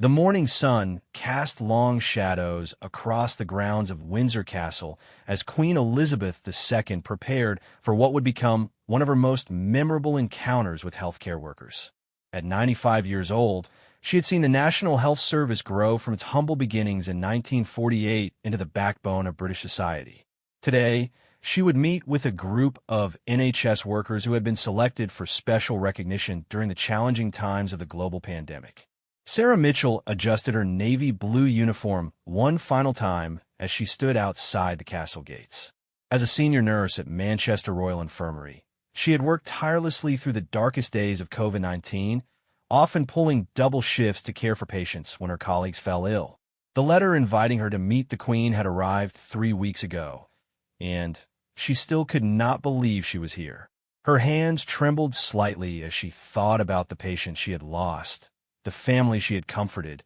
The morning sun cast long shadows across the grounds of Windsor Castle as Queen Elizabeth II prepared for what would become one of her most memorable encounters with healthcare workers. At 95 years old, she had seen the National Health Service grow from its humble beginnings in 1948 into the backbone of British society. Today, she would meet with a group of NHS workers who had been selected for special recognition during the challenging times of the global pandemic. Sarah Mitchell adjusted her navy blue uniform one final time as she stood outside the castle gates. As a senior nurse at Manchester Royal Infirmary, she had worked tirelessly through the darkest days of COVID-19, often pulling double shifts to care for patients when her colleagues fell ill. The letter inviting her to meet the Queen had arrived 3 weeks ago, and she still could not believe she was here. Her hands trembled slightly as she thought about the patient she had lost, the family she had comforted,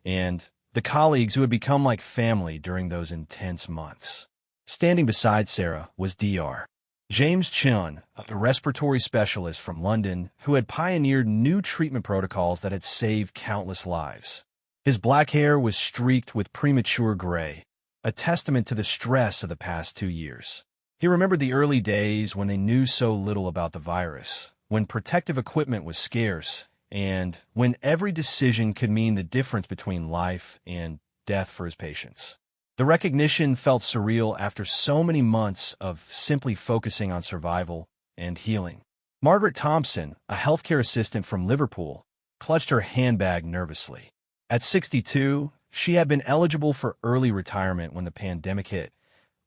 and the colleagues who had become like family during those intense months. Standing beside Sarah was Dr. James Chun, a respiratory specialist from London who had pioneered new treatment protocols that had saved countless lives. His black hair was streaked with premature gray, a testament to the stress of the past 2 years. He remembered the early days when they knew so little about the virus, when protective equipment was scarce, and when every decision could mean the difference between life and death for his patients. The recognition felt surreal after so many months of simply focusing on survival and healing. Margaret Thompson, a healthcare assistant from Liverpool, clutched her handbag nervously. At 62, she had been eligible for early retirement when the pandemic hit,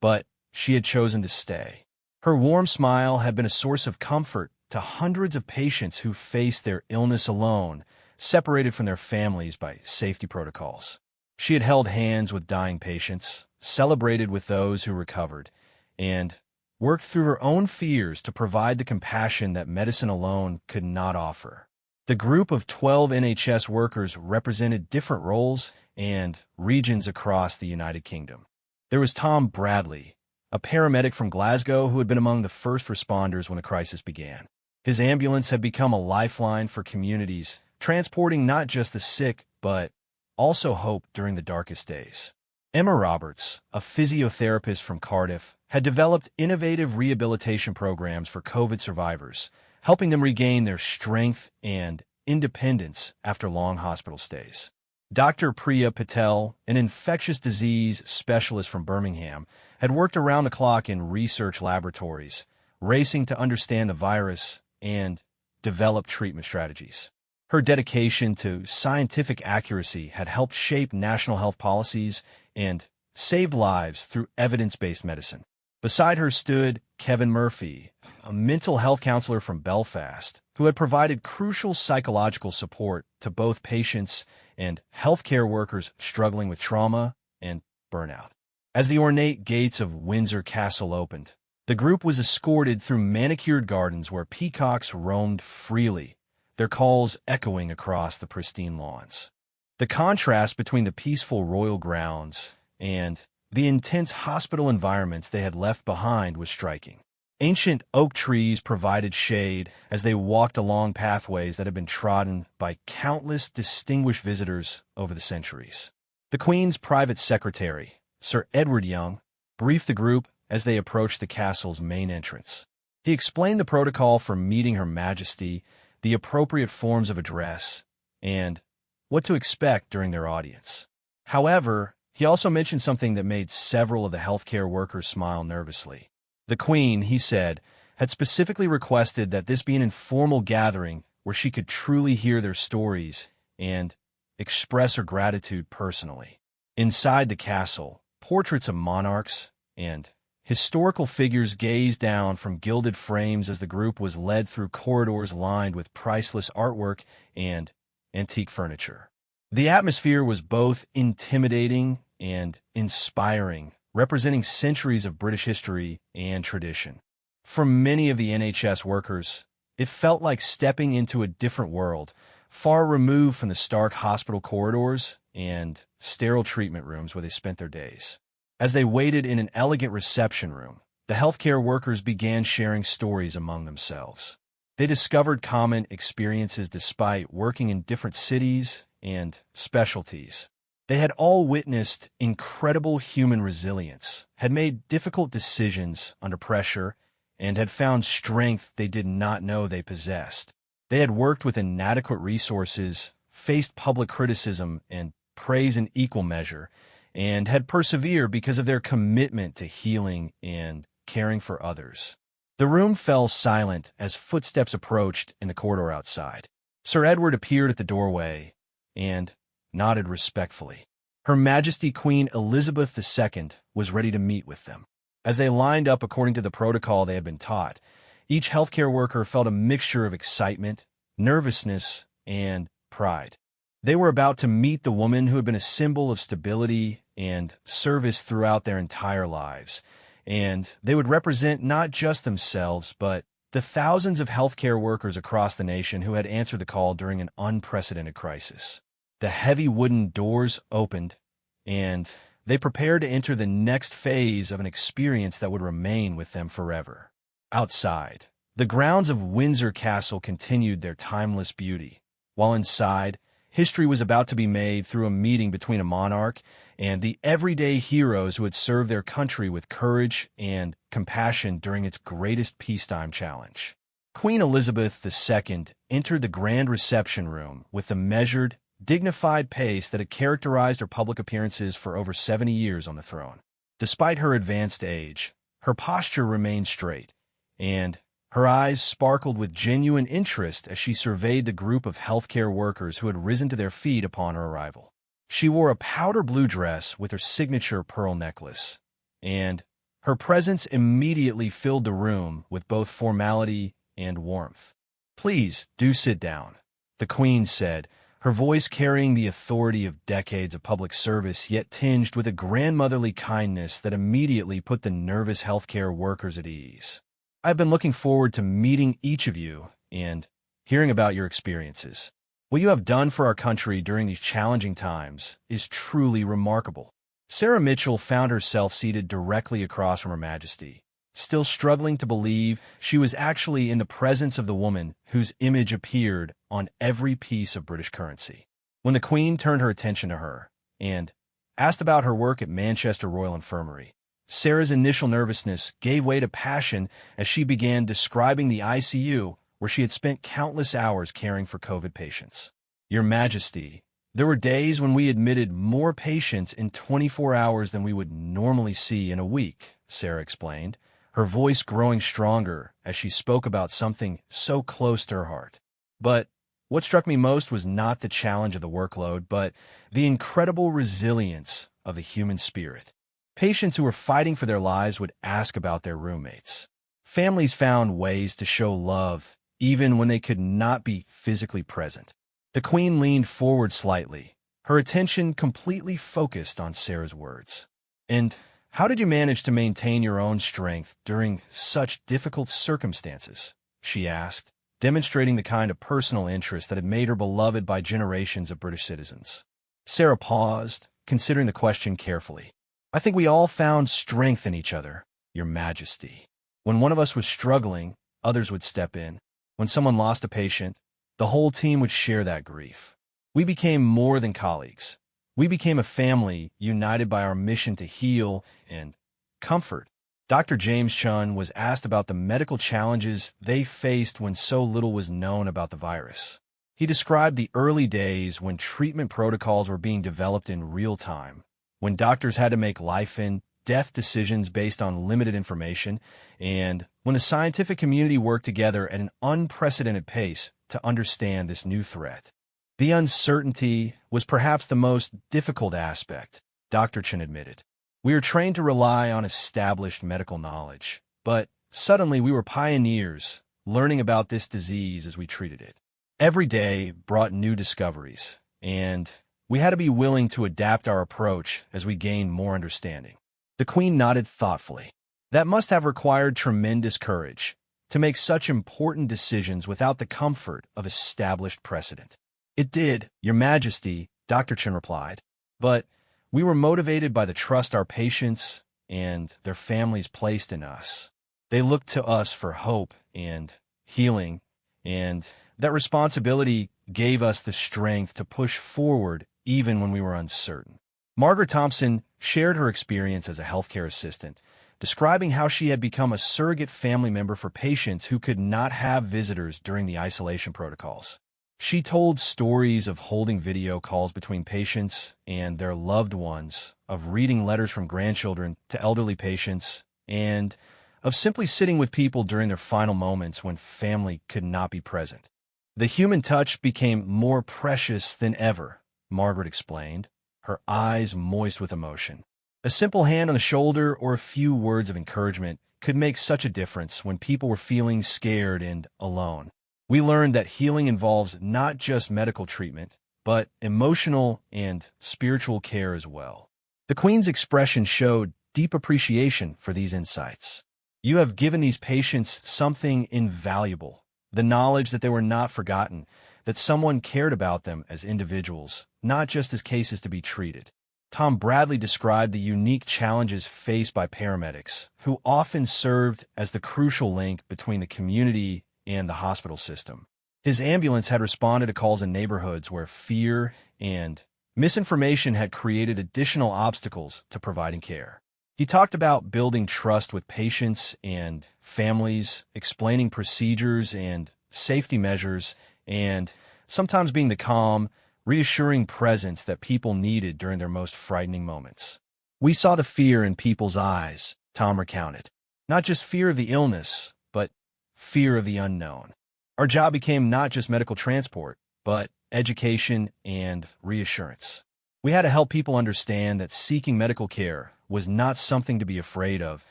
but she had chosen to stay. Her warm smile had been a source of comfort to hundreds of patients who faced their illness alone, separated from their families by safety protocols. She had held hands with dying patients, celebrated with those who recovered, and worked through her own fears to provide the compassion that medicine alone could not offer. The group of 12 NHS workers represented different roles and regions across the United Kingdom. There was Tom Bradley, a paramedic from Glasgow who had been among the first responders when the crisis began. His ambulance had become a lifeline for communities, transporting not just the sick, but also hope during the darkest days. Emma Roberts, a physiotherapist from Cardiff, had developed innovative rehabilitation programs for COVID survivors, helping them regain their strength and independence after long hospital stays. Dr. Priya Patel, an infectious disease specialist from Birmingham, had worked around the clock in research laboratories, racing to understand the virus and develop treatment strategies. Her dedication to scientific accuracy had helped shape national health policies and saved lives through evidence-based medicine. Beside her stood Kevin Murphy, a mental health counselor from Belfast, who had provided crucial psychological support to both patients and healthcare workers struggling with trauma and burnout. As the ornate gates of Windsor Castle opened, the group was escorted through manicured gardens where peacocks roamed freely, their calls echoing across the pristine lawns. The contrast between the peaceful royal grounds and the intense hospital environments they had left behind was striking. Ancient oak trees provided shade as they walked along pathways that had been trodden by countless distinguished visitors over the centuries. The Queen's private secretary, Sir Edward Young, briefed the group as they approached the castle's main entrance. He explained the protocol for meeting Her Majesty, the appropriate forms of address, and what to expect during their audience. However, he also mentioned something that made several of the healthcare workers smile nervously. The Queen, he said, had specifically requested that this be an informal gathering where she could truly hear their stories and express her gratitude personally. Inside the castle, portraits of monarchs and historical figures gazed down from gilded frames as the group was led through corridors lined with priceless artwork and antique furniture. The atmosphere was both intimidating and inspiring, representing centuries of British history and tradition. For many of the NHS workers, it felt like stepping into a different world, far removed from the stark hospital corridors and sterile treatment rooms where they spent their days. As they waited in an elegant reception room, the healthcare workers began sharing stories among themselves. They discovered common experiences despite working in different cities and specialties. They had all witnessed incredible human resilience, had made difficult decisions under pressure, and had found strength they did not know they possessed. They had worked with inadequate resources, faced public criticism and praise in equal measure, and had persevered because of their commitment to healing and caring for others. The room fell silent as footsteps approached in the corridor outside. Sir Edward appeared at the doorway and nodded respectfully. Her Majesty Queen Elizabeth II was ready to meet with them. As they lined up according to the protocol they had been taught, each healthcare worker felt a mixture of excitement, nervousness, and pride. They were about to meet the woman who had been a symbol of stability and service throughout their entire lives, and they would represent not just themselves, but the thousands of healthcare workers across the nation who had answered the call during an unprecedented crisis. The heavy wooden doors opened, and they prepared to enter the next phase of an experience that would remain with them forever. Outside, the grounds of Windsor Castle continued their timeless beauty, while inside, history was about to be made through a meeting between a monarch and the everyday heroes who had served their country with courage and compassion during its greatest peacetime challenge. Queen Elizabeth II entered the grand reception room with the measured, dignified pace that had characterized her public appearances for over 70 years on the throne. Despite her advanced age, her posture remained straight, and her eyes sparkled with genuine interest as she surveyed the group of healthcare workers who had risen to their feet upon her arrival. She wore a powder blue dress with her signature pearl necklace, and her presence immediately filled the room with both formality and warmth. "Please, do sit down," the Queen said, her voice carrying the authority of decades of public service, yet tinged with a grandmotherly kindness that immediately put the nervous healthcare workers at ease. "I've been looking forward to meeting each of you and hearing about your experiences. What you have done for our country during these challenging times is truly remarkable." Sarah Mitchell found herself seated directly across from Her Majesty, still struggling to believe she was actually in the presence of the woman whose image appeared on every piece of British currency. When the Queen turned her attention to her and asked about her work at Manchester Royal Infirmary, Sarah's initial nervousness gave way to passion as she began describing the ICU where she had spent countless hours caring for COVID patients. "Your Majesty, there were days when we admitted more patients in 24 hours than we would normally see in a week," Sarah explained, her voice growing stronger as she spoke about something so close to her heart. "But what struck me most was not the challenge of the workload, but the incredible resilience of the human spirit. Patients who were fighting for their lives would ask about their roommates. Families found ways to show love even when they could not be physically present." The Queen leaned forward slightly, her attention completely focused on Sarah's words. "And how did you manage to maintain your own strength during such difficult circumstances?" she asked, demonstrating the kind of personal interest that had made her beloved by generations of British citizens. Sarah paused, considering the question carefully. "I think we all found strength in each other, Your Majesty. When one of us was struggling, others would step in. When someone lost a patient, the whole team would share that grief. We became more than colleagues. We became a family united by our mission to heal and comfort." Dr. James Chun was asked about the medical challenges they faced when so little was known about the virus. He described the early days when treatment protocols were being developed in real time, when doctors had to make life and death decisions based on limited information, and when the scientific community worked together at an unprecedented pace to understand this new threat. "The uncertainty was perhaps the most difficult aspect," Dr. Chen admitted. "We were trained to rely on established medical knowledge, but suddenly we were pioneers, learning about this disease as we treated it. Every day brought new discoveries, and we had to be willing to adapt our approach as we gained more understanding." The Queen nodded thoughtfully. "That must have required tremendous courage to make such important decisions without the comfort of established precedent." "It did, Your Majesty," Dr. Chen replied, "but we were motivated by the trust our patients and their families placed in us. They looked to us for hope and healing, and that responsibility gave us the strength to push forward even when we were uncertain. Margaret Thompson shared her experience as a healthcare assistant, describing how she had become a surrogate family member for patients who could not have visitors during the isolation protocols. She told stories of holding video calls between patients and their loved ones, of reading letters from grandchildren to elderly patients, and of simply sitting with people during their final moments when family could not be present. The human touch became more precious than ever, Margaret explained, her eyes moist with emotion. A simple hand on the shoulder or a few words of encouragement could make such a difference when people were feeling scared and alone. We learned that healing involves not just medical treatment, but emotional and spiritual care as well. The Queen's expression showed deep appreciation for these insights. You have given these patients something invaluable, the knowledge that they were not forgotten, that someone cared about them as individuals, not just as cases to be treated. Tom Bradley described the unique challenges faced by paramedics, who often served as the crucial link between the community and the hospital system. His ambulance had responded to calls in neighborhoods where fear and misinformation had created additional obstacles to providing care. He talked about building trust with patients and families, explaining procedures and safety measures, and sometimes being the calm, reassuring presence that people needed during their most frightening moments. We saw the fear in people's eyes, Tom recounted. Not just fear of the illness, but fear of the unknown. Our job became not just medical transport, but education and reassurance. We had to help people understand that seeking medical care was not something to be afraid of,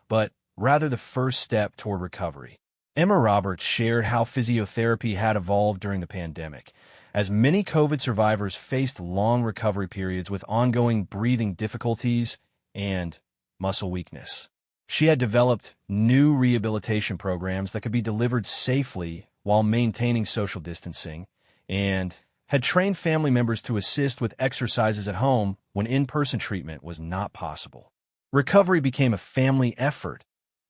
but rather the first step toward recovery. Emma Roberts shared how physiotherapy had evolved during the pandemic, as many COVID survivors faced long recovery periods with ongoing breathing difficulties and muscle weakness. She had developed new rehabilitation programs that could be delivered safely while maintaining social distancing, and had trained family members to assist with exercises at home when in-person treatment was not possible. Recovery became a family effort,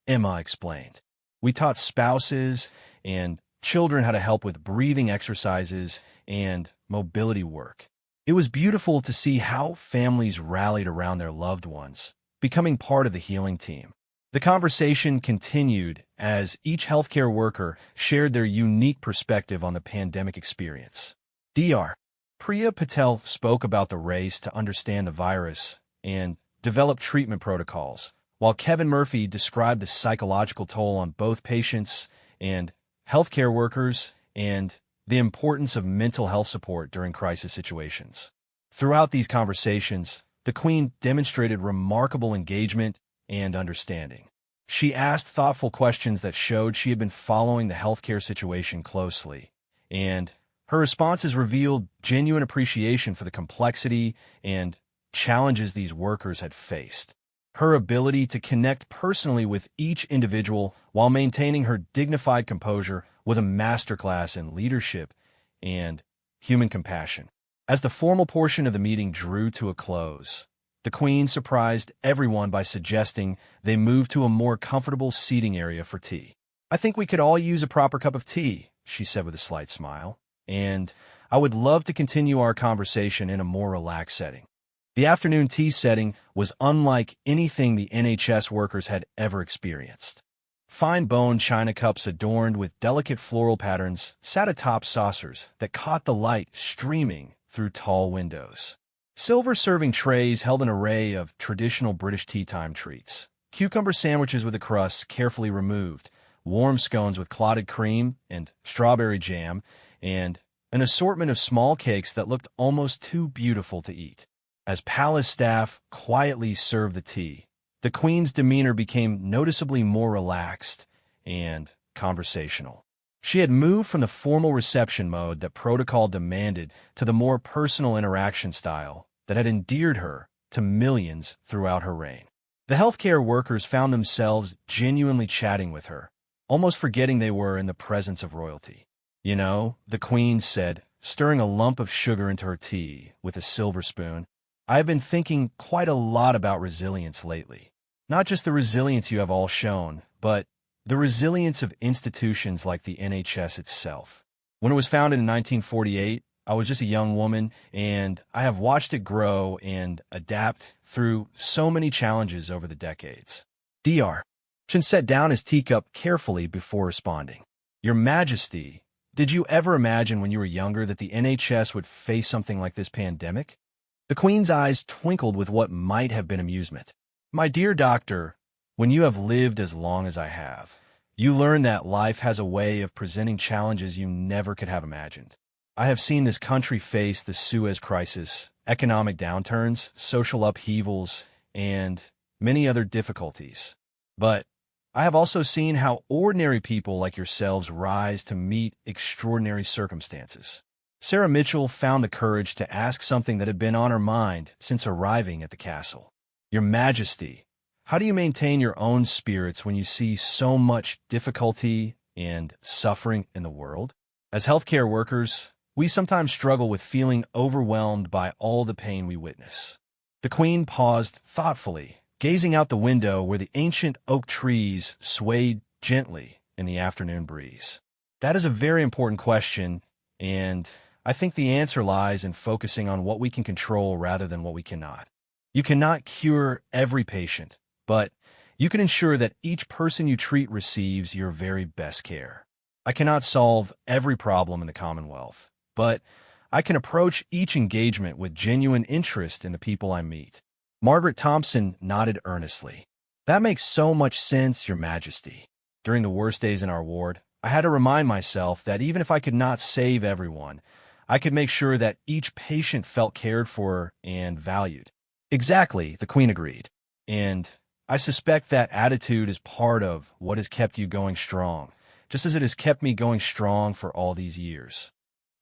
Emma explained. We taught spouses and children how to help with breathing exercises and mobility work. It was beautiful to see how families rallied around their loved ones, becoming part of the healing team. The conversation continued as each healthcare worker shared their unique perspective on the pandemic experience. Dr. Priya Patel spoke about the race to understand the virus and develop treatment protocols, while Kevin Murphy described the psychological toll on both patients and healthcare workers and the importance of mental health support during crisis situations. Throughout these conversations, the Queen demonstrated remarkable engagement and understanding. She asked thoughtful questions that showed she had been following the healthcare situation closely, and her responses revealed genuine appreciation for the complexity and challenges these workers had faced. Her ability to connect personally with each individual while maintaining her dignified composure was a masterclass in leadership and human compassion. As the formal portion of the meeting drew to a close, the Queen surprised everyone by suggesting they move to a more comfortable seating area for tea. "I think we could all use a proper cup of tea," she said with a slight smile, "and I would love to continue our conversation in a more relaxed setting." The afternoon tea setting was unlike anything the NHS workers had ever experienced. Fine bone china cups adorned with delicate floral patterns sat atop saucers that caught the light streaming through tall windows. Silver serving trays held an array of traditional British tea-time treats. Cucumber sandwiches with the crusts carefully removed, warm scones with clotted cream and strawberry jam, and an assortment of small cakes that looked almost too beautiful to eat. As palace staff quietly served the tea, the Queen's demeanor became noticeably more relaxed and conversational. She had moved from the formal reception mode that protocol demanded to the more personal interaction style that had endeared her to millions throughout her reign. The healthcare workers found themselves genuinely chatting with her, almost forgetting they were in the presence of royalty. "You know," the Queen said, stirring a lump of sugar into her tea with a silver spoon, "I have been thinking quite a lot about resilience lately. Not just the resilience you have all shown, but the resilience of institutions like the NHS itself. When it was founded in 1948, I was just a young woman, and I have watched it grow and adapt through so many challenges over the decades. Dr. Shin set down his teacup carefully before responding. Your Majesty, did you ever imagine when you were younger that the NHS would face something like this pandemic? The Queen's eyes twinkled with what might have been amusement. My dear doctor, when you have lived as long as I have, you learn that life has a way of presenting challenges you never could have imagined. I have seen this country face the Suez Crisis, economic downturns, social upheavals, and many other difficulties. But I have also seen how ordinary people like yourselves rise to meet extraordinary circumstances. Sarah Mitchell found the courage to ask something that had been on her mind since arriving at the castle. Your Majesty, how do you maintain your own spirits when you see so much difficulty and suffering in the world? As healthcare workers, we sometimes struggle with feeling overwhelmed by all the pain we witness. The Queen paused thoughtfully, gazing out the window where the ancient oak trees swayed gently in the afternoon breeze. That is a very important question, and I think the answer lies in focusing on what we can control rather than what we cannot. You cannot cure every patient, but you can ensure that each person you treat receives your very best care. I cannot solve every problem in the Commonwealth, but I can approach each engagement with genuine interest in the people I meet. Margaret Thompson nodded earnestly. That makes so much sense, Your Majesty. During the worst days in our ward, I had to remind myself that even if I could not save everyone, I could make sure that each patient felt cared for and valued. Exactly, the Queen agreed. And I suspect that attitude is part of what has kept you going strong, just as it has kept me going strong for all these years.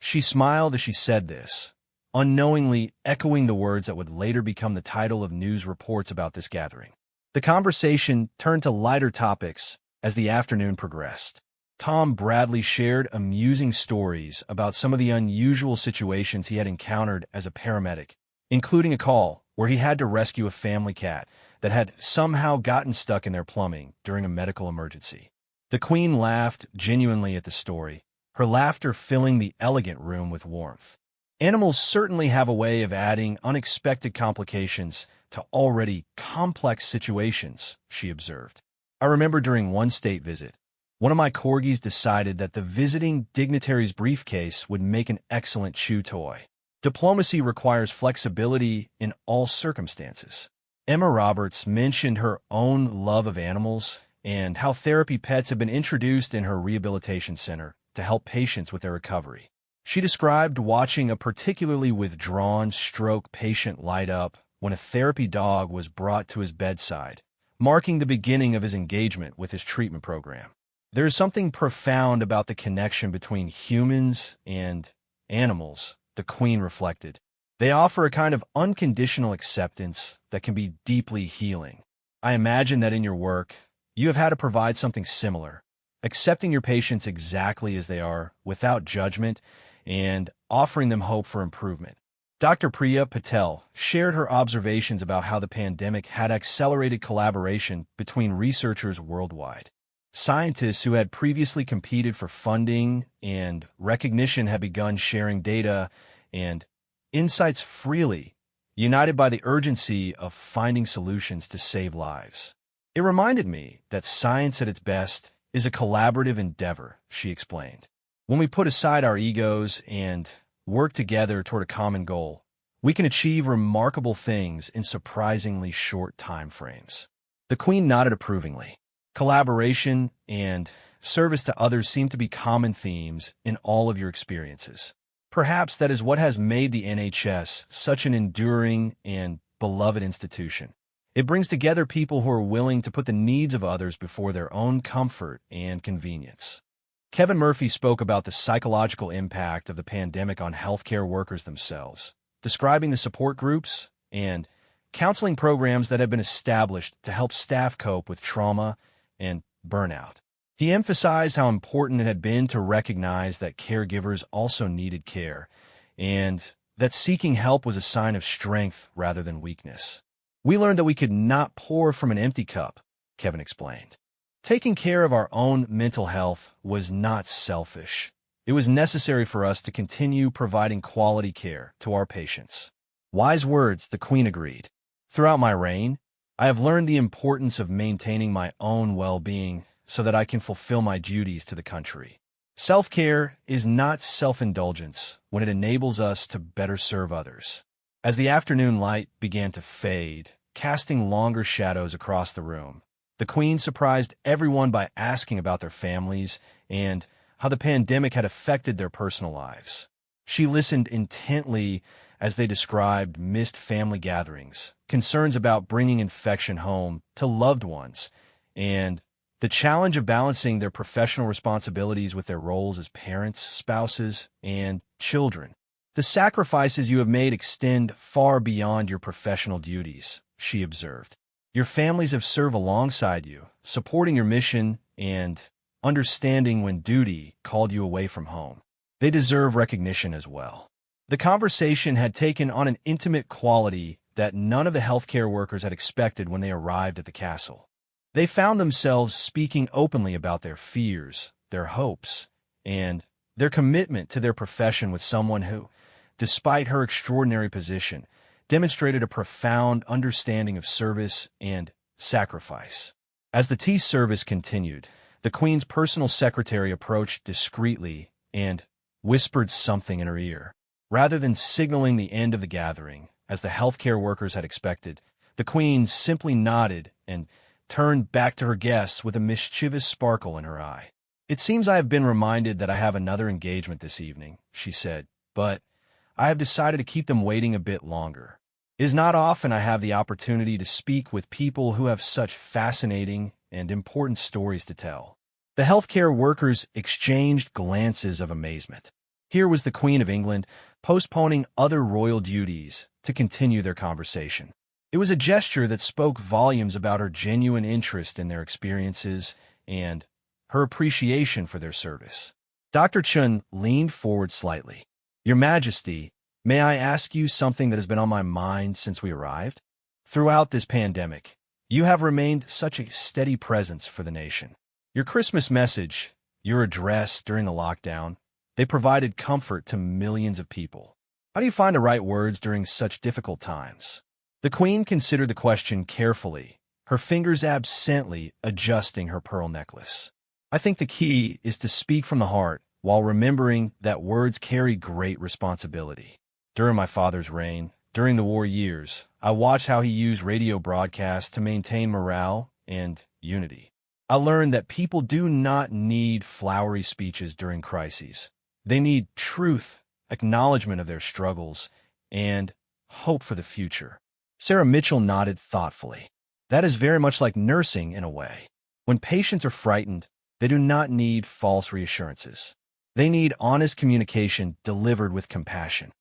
She smiled as she said this, unknowingly echoing the words that would later become the title of news reports about this gathering. The conversation turned to lighter topics as the afternoon progressed. Tom Bradley shared amusing stories about some of the unusual situations he had encountered as a paramedic, including a call where he had to rescue a family cat that had somehow gotten stuck in their plumbing during a medical emergency. The Queen laughed genuinely at the story, her laughter filling the elegant room with warmth. Animals certainly have a way of adding unexpected complications to already complex situations, she observed. I remember during one state visit, one of my corgis decided that the visiting dignitary's briefcase would make an excellent chew toy. Diplomacy requires flexibility in all circumstances. Emma Roberts mentioned her own love of animals and how therapy pets have been introduced in her rehabilitation center to help patients with their recovery. She described watching a particularly withdrawn stroke patient light up when a therapy dog was brought to his bedside, marking the beginning of his engagement with his treatment program. There is something profound about the connection between humans and animals, the Queen reflected. They offer a kind of unconditional acceptance that can be deeply healing. I imagine that in your work, you have had to provide something similar, accepting your patients exactly as they are, without judgment, and offering them hope for improvement. Dr. Priya Patel shared her observations about how the pandemic had accelerated collaboration between researchers worldwide. Scientists who had previously competed for funding and recognition had begun sharing data and insights freely, united by the urgency of finding solutions to save lives. It reminded me that science at its best is a collaborative endeavor, she explained. When we put aside our egos and work together toward a common goal, we can achieve remarkable things in surprisingly short time frames. The Queen nodded approvingly. Collaboration and service to others seem to be common themes in all of your experiences. Perhaps that is what has made the NHS such an enduring and beloved institution. It brings together people who are willing to put the needs of others before their own comfort and convenience. Kevin Murphy spoke about the psychological impact of the pandemic on healthcare workers themselves, describing the support groups and counseling programs that have been established to help staff cope with trauma and burnout. He emphasized how important it had been to recognize that caregivers also needed care, and that seeking help was a sign of strength rather than weakness. We learned that we could not pour from an empty cup, Kevin explained. Taking care of our own mental health was not selfish. It was necessary for us to continue providing quality care to our patients. Wise words, the Queen agreed. Throughout my reign, I have learned the importance of maintaining my own well-being so that I can fulfill my duties to the country. Self-care is not self-indulgence when it enables us to better serve others. As the afternoon light began to fade, casting longer shadows across the room, the Queen surprised everyone by asking about their families and how the pandemic had affected their personal lives. She listened intently as they described missed family gatherings, concerns about bringing infection home to loved ones, and the challenge of balancing their professional responsibilities with their roles as parents, spouses, and children. The sacrifices you have made extend far beyond your professional duties, she observed. Your families have served alongside you, supporting your mission and understanding when duty called you away from home. They deserve recognition as well. The conversation had taken on an intimate quality that none of the healthcare workers had expected when they arrived at the castle. They found themselves speaking openly about their fears, their hopes, and their commitment to their profession with someone who, despite her extraordinary position, demonstrated a profound understanding of service and sacrifice. As the tea service continued, the Queen's personal secretary approached discreetly and whispered something in her ear. Rather than signaling the end of the gathering, as the healthcare workers had expected, the Queen simply nodded and turned back to her guests with a mischievous sparkle in her eye. "It seems I have been reminded that I have another engagement this evening," she said, "but I have decided to keep them waiting a bit longer. It is not often I have the opportunity to speak with people who have such fascinating and important stories to tell." The healthcare workers exchanged glances of amazement. Here was the Queen of England postponing other royal duties to continue their conversation. It was a gesture that spoke volumes about her genuine interest in their experiences and her appreciation for their service. Dr. Chun leaned forward slightly. "Your Majesty, may I ask you something that has been on my mind since we arrived? Throughout this pandemic, you have remained such a steady presence for the nation. Your Christmas message, your address during the lockdown, they provided comfort to millions of people. How do you find the right words during such difficult times?" The Queen considered the question carefully, her fingers absently adjusting her pearl necklace. "I think the key is to speak from the heart while remembering that words carry great responsibility. During my father's reign, during the war years, I watched how he used radio broadcasts to maintain morale and unity. I learned that people do not need flowery speeches during crises. They need truth, acknowledgement of their struggles, and hope for the future." Sarah Mitchell nodded thoughtfully. "That is very much like nursing in a way. When patients are frightened, they do not need false reassurances. They need honest communication delivered with compassion."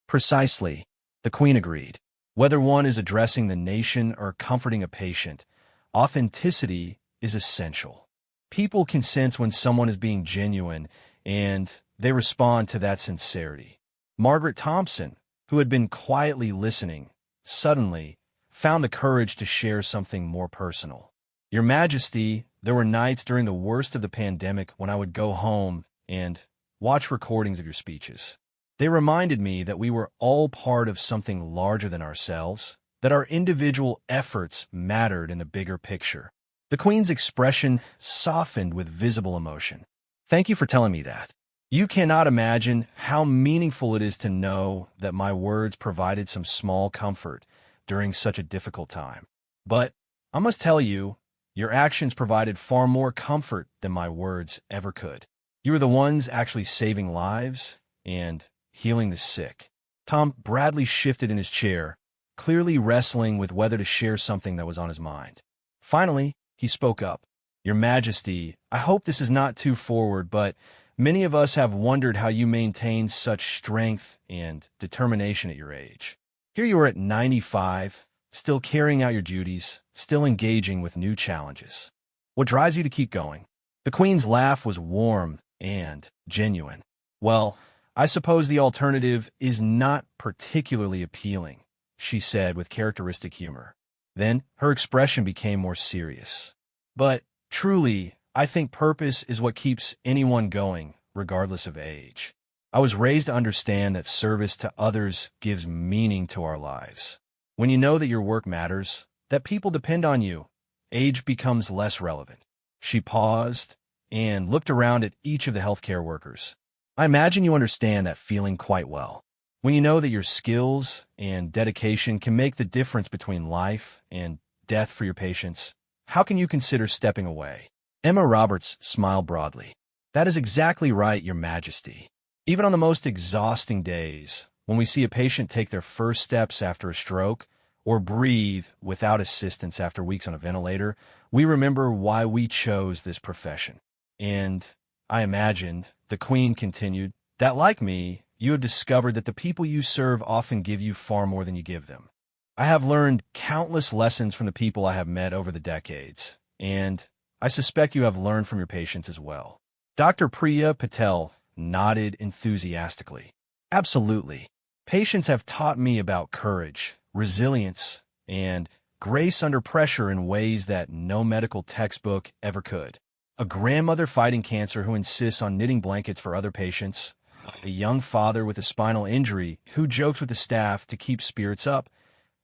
"Precisely," the Queen agreed. "Whether one is addressing the nation or comforting a patient, authenticity is essential. People can sense when someone is being genuine, and they respond to that sincerity." Margaret Thompson, who had been quietly listening, suddenly found the courage to share something more personal. "Your Majesty, there were nights during the worst of the pandemic when I would go home and watch recordings of your speeches. They reminded me that we were all part of something larger than ourselves, that our individual efforts mattered in the bigger picture." The Queen's expression softened with visible emotion. "Thank you for telling me that. You cannot imagine how meaningful it is to know that my words provided some small comfort during such a difficult time. But I must tell you, your actions provided far more comfort than my words ever could. You are the ones actually saving lives and healing the sick." Tom Bradley shifted in his chair, clearly wrestling with whether to share something that was on his mind. Finally, he spoke up. "Your Majesty, I hope this is not too forward, but many of us have wondered how you maintain such strength and determination at your age. Here you are at 95, still carrying out your duties, still engaging with new challenges. What drives you to keep going?" The Queen's laugh was warm and genuine. "Well, I suppose the alternative is not particularly appealing," she said with characteristic humor. Then her expression became more serious. "But truly, I think purpose is what keeps anyone going, regardless of age. I was raised to understand that service to others gives meaning to our lives. When you know that your work matters, that people depend on you, age becomes less relevant. She paused and looked around at each of the healthcare workers. I imagine you understand that feeling quite well. When you know that your skills and dedication can make the difference between life and death for your patients, how can you consider stepping away? Emma Roberts smiled broadly. That is exactly right, Your Majesty. Even on the most exhausting days, when we see a patient take their first steps after a stroke or breathe without assistance after weeks on a ventilator, we remember why we chose this profession. And I imagined, the Queen continued, that like me, you have discovered that the people you serve often give you far more than you give them. I have learned countless lessons from the people I have met over the decades, and I suspect you have learned from your patients as well. Dr. Priya Patel nodded enthusiastically. Absolutely. Patients have taught me about courage, resilience, and grace under pressure in ways that no medical textbook ever could. A grandmother fighting cancer who insists on knitting blankets for other patients, a young father with a spinal injury who jokes with the staff to keep spirits up.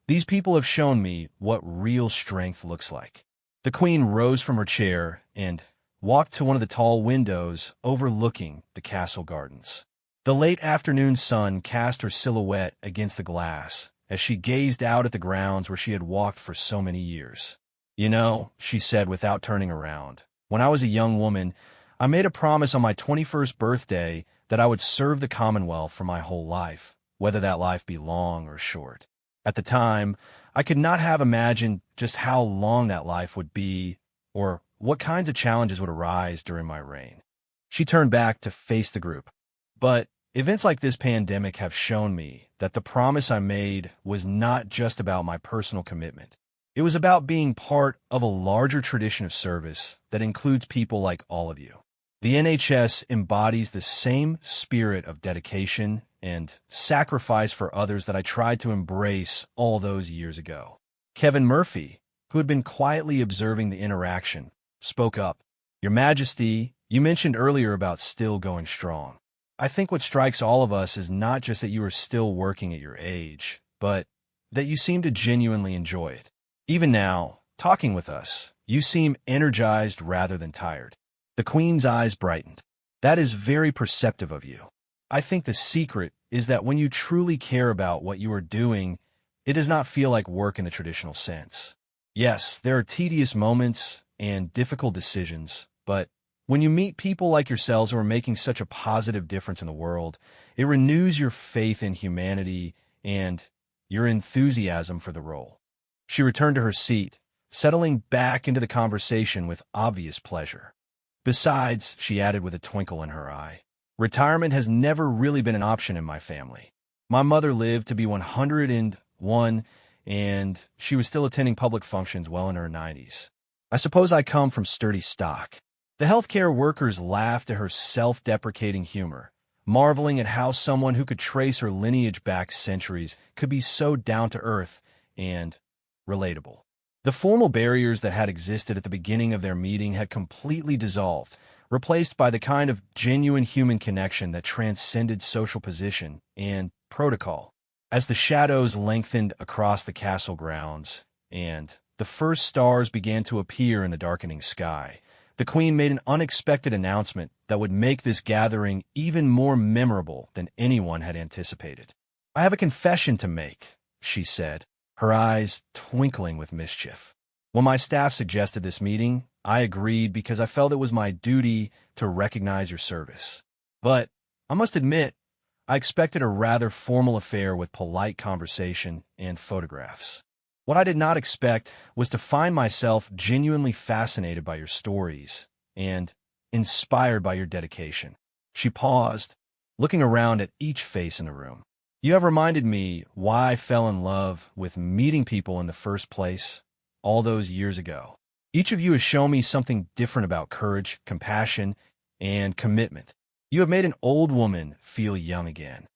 These people have shown me what real strength looks like. The Queen rose from her chair and walked to one of the tall windows overlooking the castle gardens. The late afternoon sun cast her silhouette against the glass as she gazed out at the grounds where she had walked for so many years. You know, she said without turning around, when I was a young woman, I made a promise on my 21st birthday that I would serve the Commonwealth for my whole life, whether that life be long or short. At the time, I could not have imagined just how long that life would be or what kinds of challenges would arise during my reign. She turned back to face the group. But events like this pandemic have shown me that the promise I made was not just about my personal commitment. It was about being part of a larger tradition of service that includes people like all of you. The NHS embodies the same spirit of dedication and sacrifice for others that I tried to embrace all those years ago. Kevin Murphy, who had been quietly observing the interaction, spoke up. Your Majesty, you mentioned earlier about still going strong. I think what strikes all of us is not just that you are still working at your age, but that you seem to genuinely enjoy it. Even now, talking with us, you seem energized rather than tired. The Queen's eyes brightened. That is very perceptive of you. I think the secret is that when you truly care about what you are doing, it does not feel like work in the traditional sense. Yes, there are tedious moments and difficult decisions, but when you meet people like yourselves who are making such a positive difference in the world, it renews your faith in humanity and your enthusiasm for the role. She returned to her seat, settling back into the conversation with obvious pleasure. Besides, she added with a twinkle in her eye, retirement has never really been an option in my family. My mother lived to be 101, and she was still attending public functions well in her 90s. I suppose I come from sturdy stock. The healthcare workers laughed at her self-deprecating humor, marveling at how someone who could trace her lineage back centuries could be so down-to-earth and relatable. The formal barriers that had existed at the beginning of their meeting had completely dissolved, replaced by the kind of genuine human connection that transcended social position and protocol. As the shadows lengthened across the castle grounds and the first stars began to appear in the darkening sky, the Queen made an unexpected announcement that would make this gathering even more memorable than anyone had anticipated. I have a confession to make, she said, her eyes twinkling with mischief. When my staff suggested this meeting, I agreed because I felt it was my duty to recognize your service. But I must admit, I expected a rather formal affair with polite conversation and photographs. What I did not expect was to find myself genuinely fascinated by your stories and inspired by your dedication. She paused, looking around at each face in the room. You have reminded me why I fell in love with meeting people in the first place all those years ago. Each of you has shown me something different about courage, compassion, and commitment. You have made an old woman feel young again.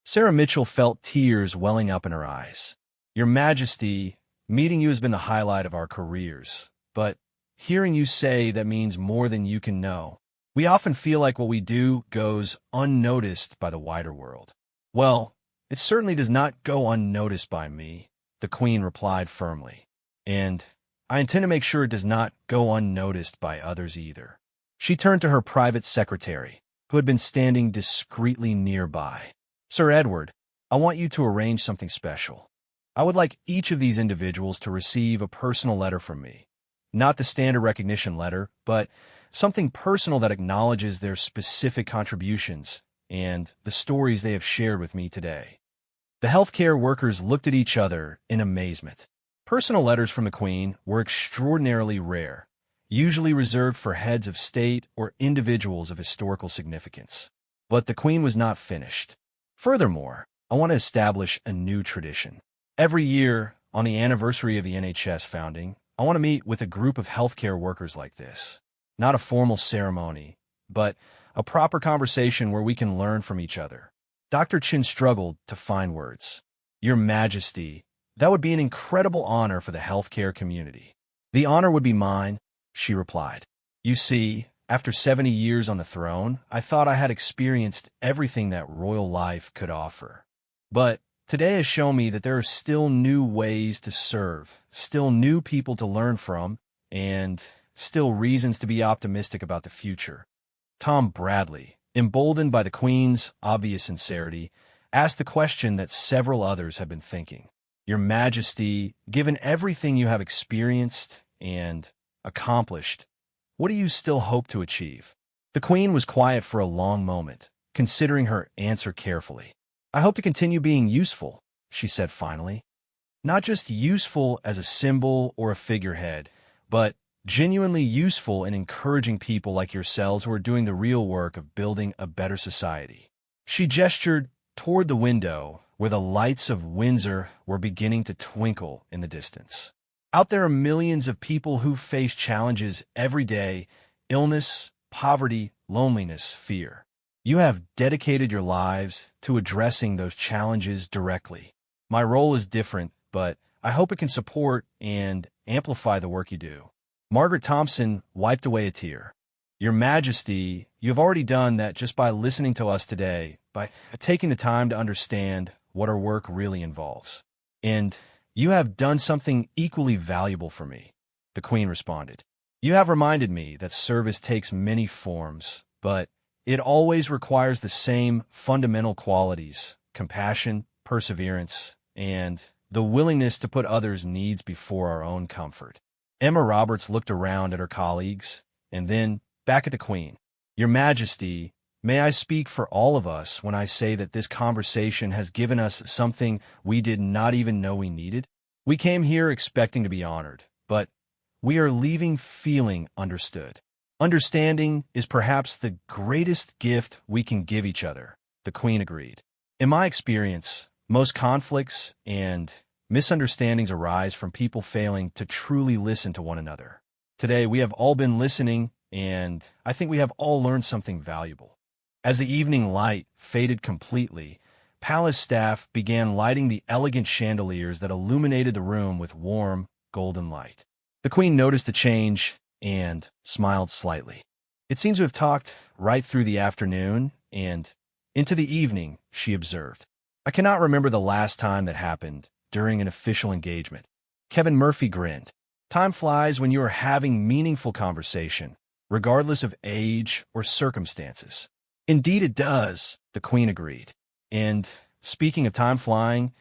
Sarah Mitchell felt tears welling up in her eyes. Your Majesty, meeting you has been the highlight of our careers, but hearing you say that means more than you can know. We often feel like what we do goes unnoticed by the wider world. Well, it certainly does not go unnoticed by me, the Queen replied firmly. And I intend to make sure it does not go unnoticed by others either. She turned to her private secretary, who had been standing discreetly nearby. Sir Edward, I want you to arrange something special. I would like each of these individuals to receive a personal letter from me. Not the standard recognition letter, but something personal that acknowledges their specific contributions and the stories they have shared with me today. The healthcare workers looked at each other in amazement. Personal letters from the Queen were extraordinarily rare, usually reserved for heads of state or individuals of historical significance. But the Queen was not finished. Furthermore, I want to establish a new tradition. Every year, on the anniversary of the NHS founding, I want to meet with a group of healthcare workers like this. Not a formal ceremony, but a proper conversation where we can learn from each other. Dr. Chin struggled to find words. Your Majesty, that would be an incredible honor for the healthcare community. The honor would be mine, she replied. You see, after 70 years on the throne, I thought I had experienced everything that royal life could offer. But today has shown me that there are still new ways to serve, still new people to learn from, and still reasons to be optimistic about the future. Tom Bradley, emboldened by the Queen's obvious sincerity, asked the question that several others had been thinking. Your Majesty, given everything you have experienced and accomplished, what do you still hope to achieve? The Queen was quiet for a long moment, considering her answer carefully. I hope to continue being useful, she said finally. Not just useful as a symbol or a figurehead, but genuinely useful in encouraging people like yourselves who are doing the real work of building a better society. She gestured toward the window where the lights of Windsor were beginning to twinkle in the distance. Out there are millions of people who face challenges every day: illness, poverty, loneliness, fear. You have dedicated your lives to addressing those challenges directly. My role is different, but I hope it can support and amplify the work you do. Margaret Thompson wiped away a tear. Your Majesty, you have already done that just by listening to us today, by taking the time to understand what our work really involves. And you have done something equally valuable for me, the Queen responded. You have reminded me that service takes many forms, but it always requires the same fundamental qualities: compassion, perseverance, and the willingness to put others' needs before our own comfort. Emma Roberts looked around at her colleagues and then back at the Queen. Your Majesty, may I speak for all of us when I say that this conversation has given us something we did not even know we needed? We came here expecting to be honored, but we are leaving feeling understood. Understanding is perhaps the greatest gift we can give each other, the Queen agreed. In my experience, most conflicts and misunderstandings arise from people failing to truly listen to one another. Today, we have all been listening, and I think we have all learned something valuable. As the evening light faded completely, palace staff began lighting the elegant chandeliers that illuminated the room with warm, golden light. The Queen noticed the change and smiled slightly. It seems to have talked right through the afternoon and into the evening, she observed. I cannot remember the last time that happened during an official engagement. Kevin Murphy grinned. Time flies when you are having meaningful conversation, regardless of age or circumstances. Indeed it does, the Queen agreed. And speaking of time flying,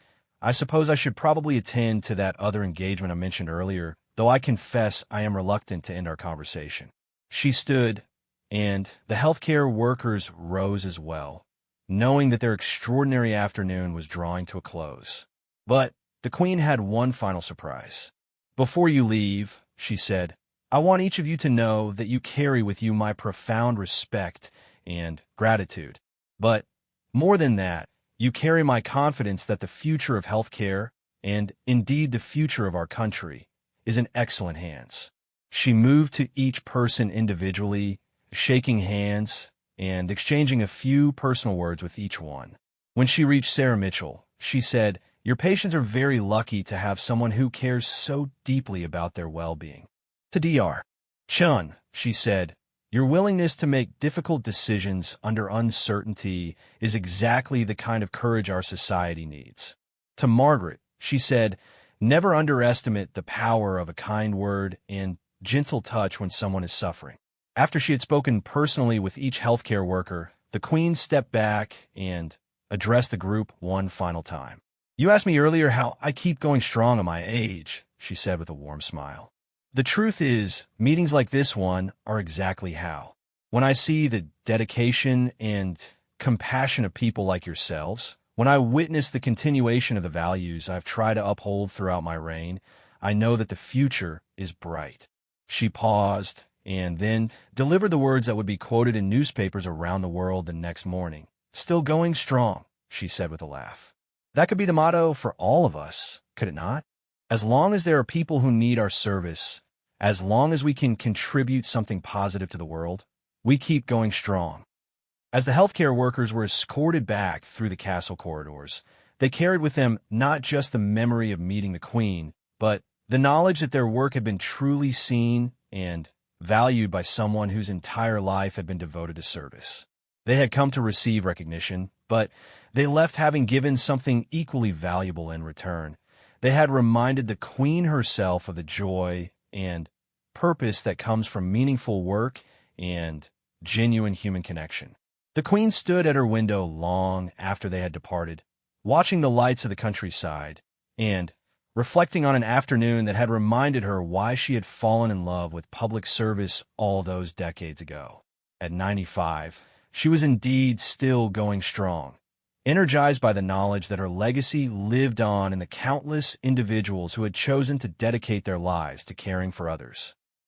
I suppose I should probably attend to that other engagement I mentioned earlier, though I confess I am reluctant to end our conversation. She stood, and the healthcare workers rose as well, knowing that their extraordinary afternoon was drawing to a close. But the Queen had one final surprise. Before you leave, she said, I want each of you to know that you carry with you my profound respect and gratitude. But more than that, you carry my confidence that the future of healthcare, and indeed the future of our country, is in excellent hands. She moved to each person individually, shaking hands and exchanging a few personal words with each one. When she reached Sarah Mitchell, she said, Your patients are very lucky to have someone who cares so deeply about their well-being. To Dr. Chun, she said, Your willingness to make difficult decisions under uncertainty is exactly the kind of courage our society needs. To Margaret, she said, never underestimate the power of a kind word and gentle touch when someone is suffering. After she had spoken personally with each healthcare worker, the Queen stepped back and addressed the group one final time. "You asked me earlier how I keep going strong at my age," she said with a warm smile. "The truth is, meetings like this one are exactly how. When I see the dedication and compassion of people like yourselves, when I witness the continuation of the values I've tried to uphold throughout my reign, I know that the future is bright." She paused and then delivered the words that would be quoted in newspapers around the world the next morning. "Still going strong," she said with a laugh. That could be the motto for all of us, could it not? As long as there are people who need our service, as long as we can contribute something positive to the world, we keep going strong. As the healthcare workers were escorted back through the castle corridors, they carried with them not just the memory of meeting the Queen, but the knowledge that their work had been truly seen and valued by someone whose entire life had been devoted to service. They had come to receive recognition, but they left having given something equally valuable in return. They had reminded the Queen herself of the joy and purpose that comes from meaningful work and genuine human connection. The Queen stood at her window long after they had departed, watching the lights of the countryside and reflecting on an afternoon that had reminded her why she had fallen in love with public service all those decades ago. At 95, she was indeed still going strong, energized by the knowledge that her legacy lived on in the countless individuals who had chosen to dedicate their lives to caring for others.